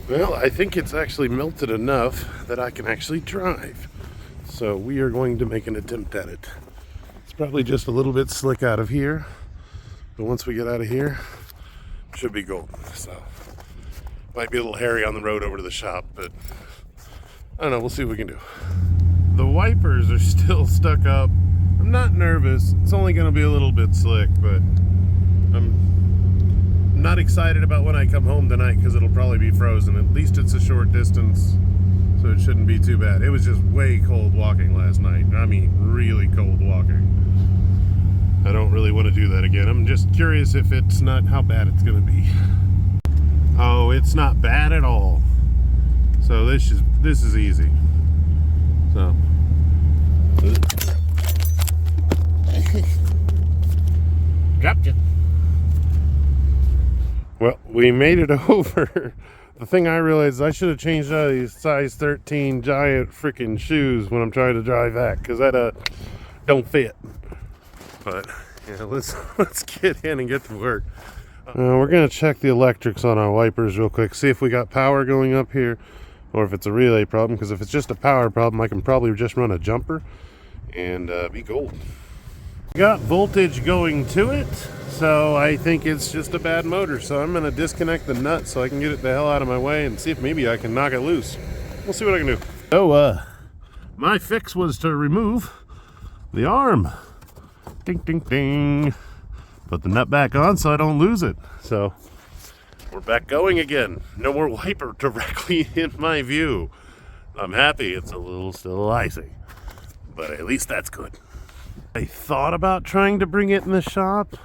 Well, I think it's actually melted enough that I can actually drive. So we are going to make an attempt at it. It's probably just a little bit slick out of here, but once we get out of here, it should be golden. So might be a little hairy on the road over to the shop, but I don't know, we'll see what we can do. The wipers are still stuck up. I'm not nervous. It's only going to be a little bit slick, but I'm not excited about when I come home tonight because it'll probably be frozen. At least it's a short distance, so it shouldn't be too bad. It was just way cold walking last night. I mean, really cold walking. I don't really want to do that again. I'm just curious if it's not how bad it's going to be. Oh, it's not bad at all. So this is easy. So dropped it. Well, we made it over. The thing I realized is I should have changed out of these size 13 giant freaking shoes when I'm trying to drive back, because that don't fit. But yeah, let's get in and get to work. We're gonna check the electrics on our wipers real quick, see if we got power going up here or if it's a relay problem, because if it's just a power problem I can probably just run a jumper and be golden. Got voltage going to it, so I think it's just a bad motor, so I'm gonna disconnect the nut so I can get it the hell out of my way and see if maybe I can knock it loose. We'll see what I can do. So my fix was to remove the arm. Ding ding ding. Put the nut back on so I don't lose it. So we're back going again. No more wiper directly in my view. I'm happy it's a little still icy, but at least that's good. I thought about trying to bring it in the shop,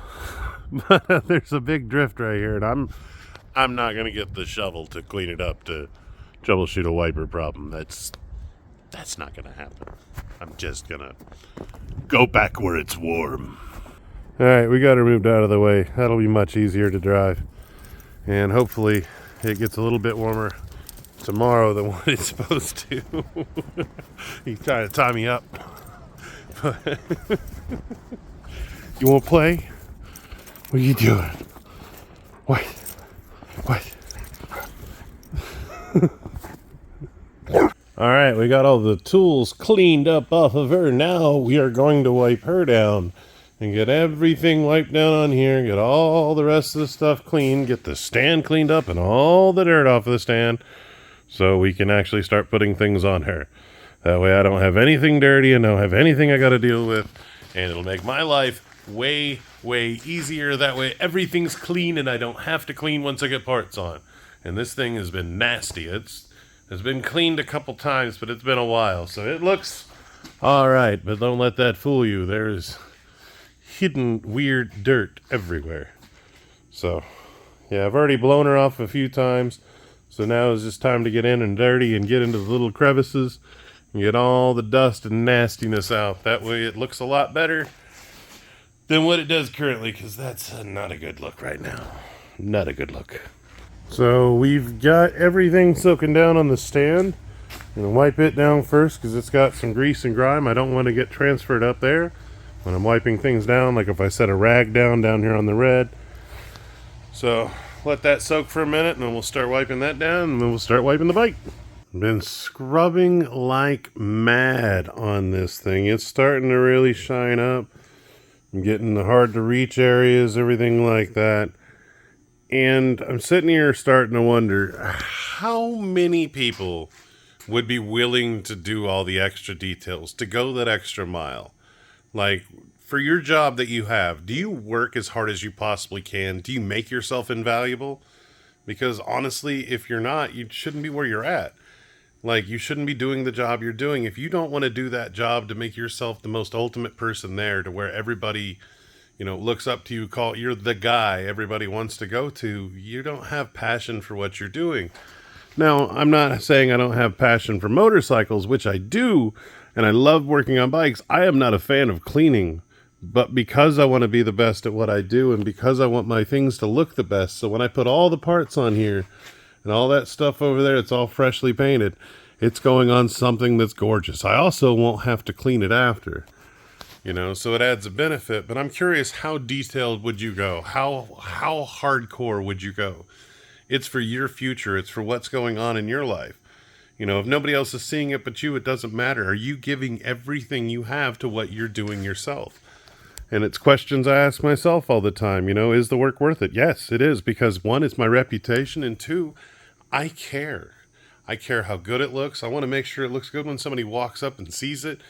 but there's a big drift right here, and I'm not gonna get the shovel to clean it up to troubleshoot a wiper problem. That's not gonna happen. I'm just gonna go back where it's warm. All right, we got her moved out of the way. That'll be much easier to drive, and hopefully it gets a little bit warmer tomorrow than what it's supposed to. He's trying to tie me up. You won't play? What are you doing? What? All right, we got all the tools cleaned up off of her. Now we are going to wipe her down and get everything wiped down on here, get all the rest of the stuff clean, get the stand cleaned up and all the dirt off of the stand so we can actually start putting things on her. That way I don't have anything dirty and don't have anything I got to deal with, and it'll make my life way, way easier. That way everything's clean and I don't have to clean once I get parts on. And this thing has been nasty. It's been cleaned a couple times, but it's been a while. So it looks all right, but don't let that fool you. There's hidden weird dirt everywhere. So yeah, I've already blown her off a few times. So now it's just time to get in and dirty and get into the little crevices and get all the dust and nastiness out. That way it looks a lot better than what it does currently, because that's not a good look right now. Not a good look. So we've got everything soaking down on the stand. I'm going to wipe it down first because it's got some grease and grime. I don't want to get transferred up there when I'm wiping things down, like if I set a rag down here on the red. So let that soak for a minute and then we'll start wiping that down and then we'll start wiping the bike. Been scrubbing like mad on this thing. It's starting to really shine up. I'm getting the hard to reach areas, everything like that. And I'm sitting here starting to wonder how many people would be willing to do all the extra details, to go that extra mile. Like, for your job that you have, do you work as hard as you possibly can? Do you make yourself invaluable? Because honestly, if you're not, you shouldn't be where you're at. Like, you shouldn't be doing the job you're doing. If you don't want to do that job to make yourself the most ultimate person there, to where everybody, looks up to you, you're the guy everybody wants to go to, you don't have passion for what you're doing. Now, I'm not saying I don't have passion for motorcycles, which I do, and I love working on bikes. I am not a fan of cleaning, but because I want to be the best at what I do, and because I want my things to look the best, so when I put all the parts on here, and all that stuff over there, it's all freshly painted, it's going on something that's gorgeous. I also won't have to clean it after, so it adds a benefit. But I'm curious, how detailed would you go? How hardcore would you go? It's for your future. It's for what's going on in your life. You know, if nobody else is seeing it but you, it doesn't matter. Are you giving everything you have to what you're doing yourself? And it's questions I ask myself all the time. You know, is the work worth it? Yes, it is, because one, it's my reputation, and two, I care. I care how good it looks. I want to make sure it looks good when somebody walks up and sees it.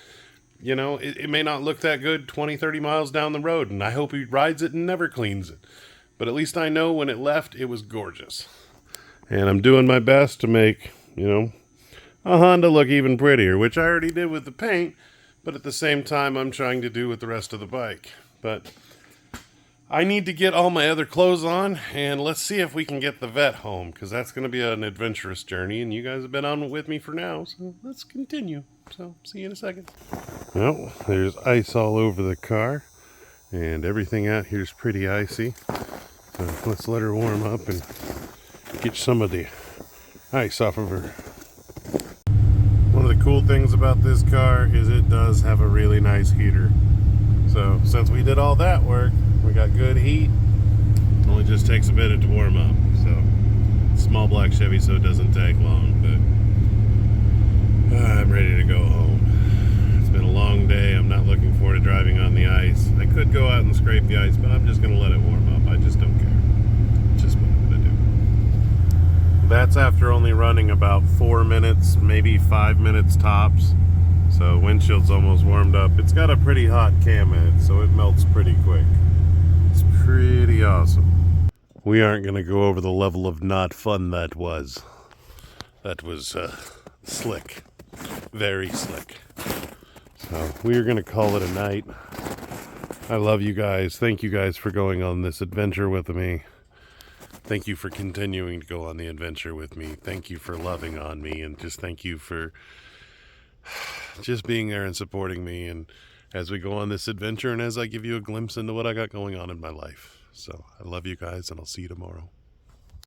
You know, it may not look that good 20, 30 miles down the road, and I hope he rides it and never cleans it. But at least I know when it left, it was gorgeous. And I'm doing my best to make, you know, a Honda look even prettier, which I already did with the paint, but at the same time, I'm trying to do with the rest of the bike. But I need to get all my other clothes on, and let's see if we can get the vet home, because that's going to be an adventurous journey, and you guys have been on with me for now, so let's continue. So, see you in a second. Well, there's ice all over the car, and everything out here is pretty icy. So let's let her warm up and get some of the ice off of her. One of the cool things about this car is it does have a really nice heater. So since we did all that work, we got good heat. It only just takes a minute to warm up. So small black Chevy, so it doesn't take long, but I'm ready to go home. It's been a long day. I'm not looking forward to driving on the ice. I could go out and scrape the ice, but I'm just going to let it warm up. I just don't care. Just what I'm going to do. That's after only running about 4 minutes, maybe 5 minutes tops. So windshield's almost warmed up. It's got a pretty hot cam in it, so it melts pretty quick. It's pretty awesome. We aren't going to go over the level of not fun that was. That was slick. Very slick. So we're going to call it a night. I love you guys. Thank you guys for going on this adventure with me. Thank you for continuing to go on the adventure with me. Thank you for loving on me, and just thank you for just being there and supporting me, and as we go on this adventure, and as I give you a glimpse into what I got going on in my life. So I love you guys, and I'll see you tomorrow.